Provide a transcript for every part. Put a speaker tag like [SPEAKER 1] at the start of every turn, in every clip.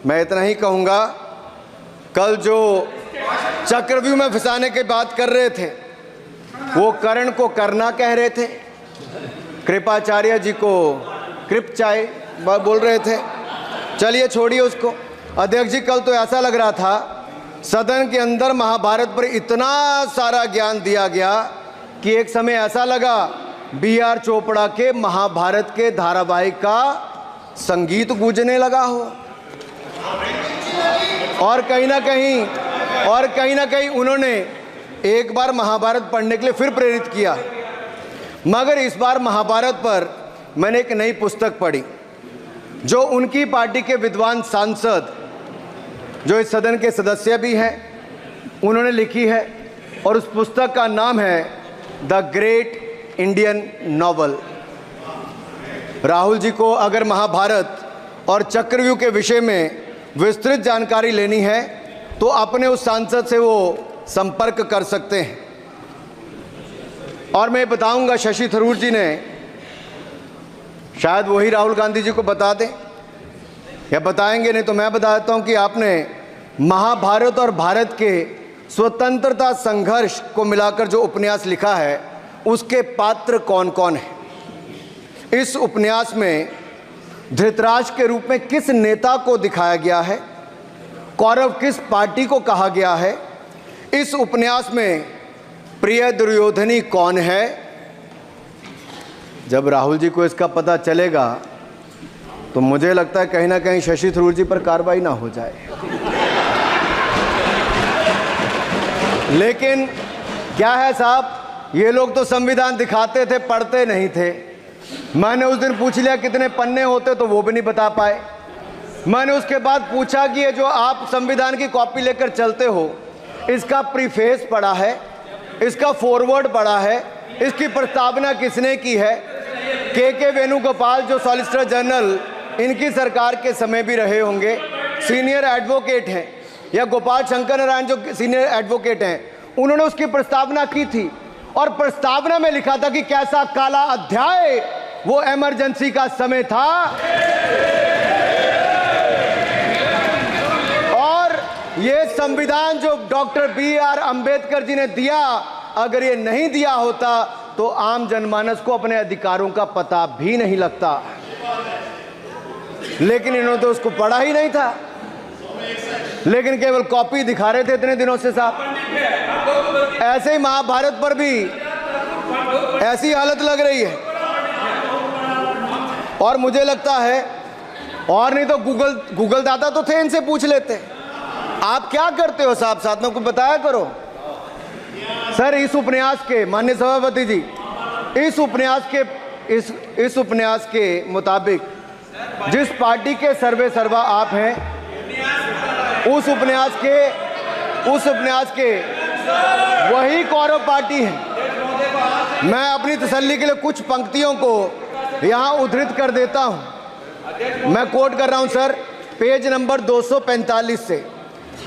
[SPEAKER 1] मैं इतना ही कहूँगा, कल जो चक्रव्यूह में फंसाने की बात कर रहे थे वो कर्ण को करना कह रहे थे, कृपाचार्य जी को कृपचाय बोल रहे थे। चलिए छोड़िए उसको। अध्यक्ष जी, कल तो ऐसा लग रहा था सदन के अंदर महाभारत पर इतना सारा ज्ञान दिया गया कि एक समय ऐसा लगा B.R. चोपड़ा के महाभारत के धारावाहिक का संगीत गूंजने लगा हो। और कहीं ना कहीं उन्होंने एक बार महाभारत पढ़ने के लिए फिर प्रेरित किया। मगर इस बार महाभारत पर मैंने एक नई पुस्तक पढ़ी जो उनकी पार्टी के विद्वान सांसद, जो इस सदन के सदस्य भी हैं, उन्होंने लिखी है। और उस पुस्तक का नाम है the great Indian novel. Rahul ji को अगर महाभारत और चक्रव्यूह के विषय में विस्तृत जानकारी लेनी है तो अपने उस सांसद से वो संपर्क कर सकते हैं। और मैं बताऊंगा, शशि थरूर जी ने, शायद वही राहुल गांधी जी को बता दें या बताएंगे, नहीं तो मैं बता देता हूं कि आपने महाभारत और भारत के स्वतंत्रता संघर्ष को मिलाकर जो उपन्यास लिखा है उसके पात्र कौन कौन हैं। इस उपन्यास में धृतराष्ट्र के रूप में किस नेता को दिखाया गया है, कौरव किस पार्टी को कहा गया है, इस उपन्यास में प्रिय दुर्योधनी कौन है। जब राहुल जी को इसका पता चलेगा तो मुझे लगता है कहीं ना कहीं शशि थरूर जी पर कार्रवाई ना हो जाए। लेकिन क्या है साहब, ये लोग तो संविधान दिखाते थे, पढ़ते नहीं थे। मैंने उस दिन पूछ लिया कितने पन्ने होते, तो वो भी नहीं बता पाए। मैंने उसके बाद पूछा कि ये जो आप संविधान की कॉपी लेकर चलते हो, इसका प्रीफेस पढ़ा है, इसका फॉरवर्ड पढ़ा है, इसकी प्रस्तावना किसने की है। के वेणुगोपाल जो सॉलिसिटर जनरल इनकी सरकार के समय भी रहे होंगे, सीनियर एडवोकेट हैं, या गोपाल शंकर नारायण जो सीनियर एडवोकेट हैं, उन्होंने उसकी प्रस्तावना की थी। और प्रस्तावना में लिखा था कि कैसा काला अध्याय वो इमरजेंसी का समय था। और ये संविधान जो डॉक्टर B.R. अंबेडकर जी ने दिया, अगर ये नहीं दिया होता तो आम जनमानस को अपने अधिकारों का पता भी नहीं लगता। लेकिन इन्होंने तो उसको पढ़ा ही नहीं था, लेकिन केवल कॉपी दिखा रहे थे इतने दिनों से साहब। ऐसे ही महाभारत पर भी ऐसी हालत लग रही है। और मुझे लगता है, और नहीं तो गूगल दादा तो थे, इनसे पूछ लेते आप क्या करते हो साहब, साथ में कुछ बताया करो। सर, इस उपन्यास के, माननीय सभापति जी, इस उपन्यास के मुताबिक जिस पार्टी के सर्वे सर्वा आप हैं, उस उपन्यास के वही कौरव पार्टी है। मैं अपनी तसल्ली के लिए कुछ पंक्तियों को यहां उद्धृत कर देता हूं। मैं कोट कर रहा हूं सर, पेज नंबर 245 से।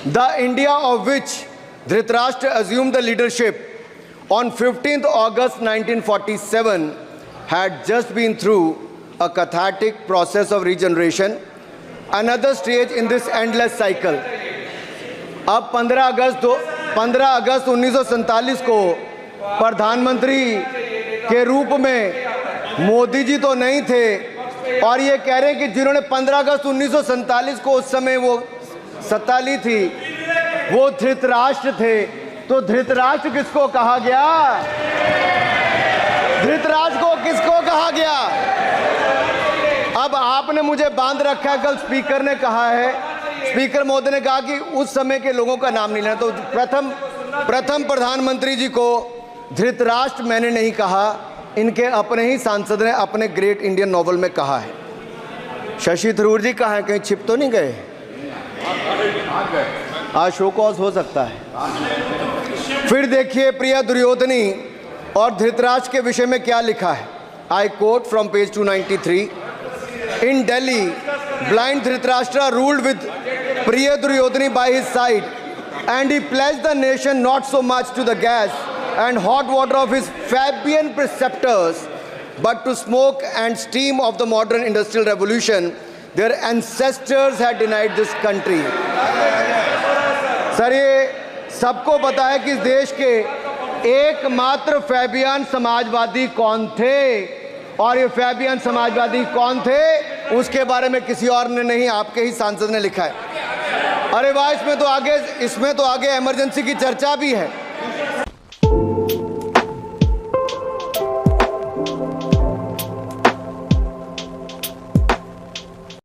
[SPEAKER 1] The India of which Dhritarashtra assumed the leadership on 15th August 1947 had just been through a cathartic process of regeneration, another stage in this endless cycle. अब 15 अगस्त 1947 को प्रधानमंत्री के रूप में मोदी जी तो नहीं थे, और ये कह रहे हैं कि जिन्होंने 15 अगस्त 1947 को उस समय वो सत्ता ली थी वो धृतराष्ट्र थे। तो धृतराष्ट्र किसको कहा गया? धृतराष्ट्र को किसको कहा गया? अब आपने मुझे बांध रखा है। कल स्पीकर ने कहा है, स्पीकर महोदय ने कहा कि उस समय के लोगों का नाम नहीं लेना। तो प्रथम प्रधानमंत्री जी को धृतराष्ट्र मैंने नहीं कहा, इनके अपने ही सांसद ने अपने ग्रेट इंडियन नॉवल में कहा है। शशि थरूर जी कहाँ हैं? कहीं छिप तो नहीं गए? आज शो कॉज हो सकता है। फिर देखिए प्रिय दुर्योधनी और धृतराष्ट्र के विषय में क्या लिखा है। I quote from page 293। In Delhi blind Dhritarashtra ruled with Priya Duryodhani by his side and he pledged the nation not so much to the gas and hot water of his Fabian preceptors, but to smoke and steam of the modern industrial revolution, their ancestors had denied this country. Sir, ये सबको पता है कि इस देश के एकमात्र Fabian Samajwadi कौन थे, और ये फैबियन समाजवादी कौन थे उसके बारे में किसी और ने नहीं, आपके ही सांसद ने लिखा है। अरे वाह, इसमें तो आगे इमरजेंसी की चर्चा भी है।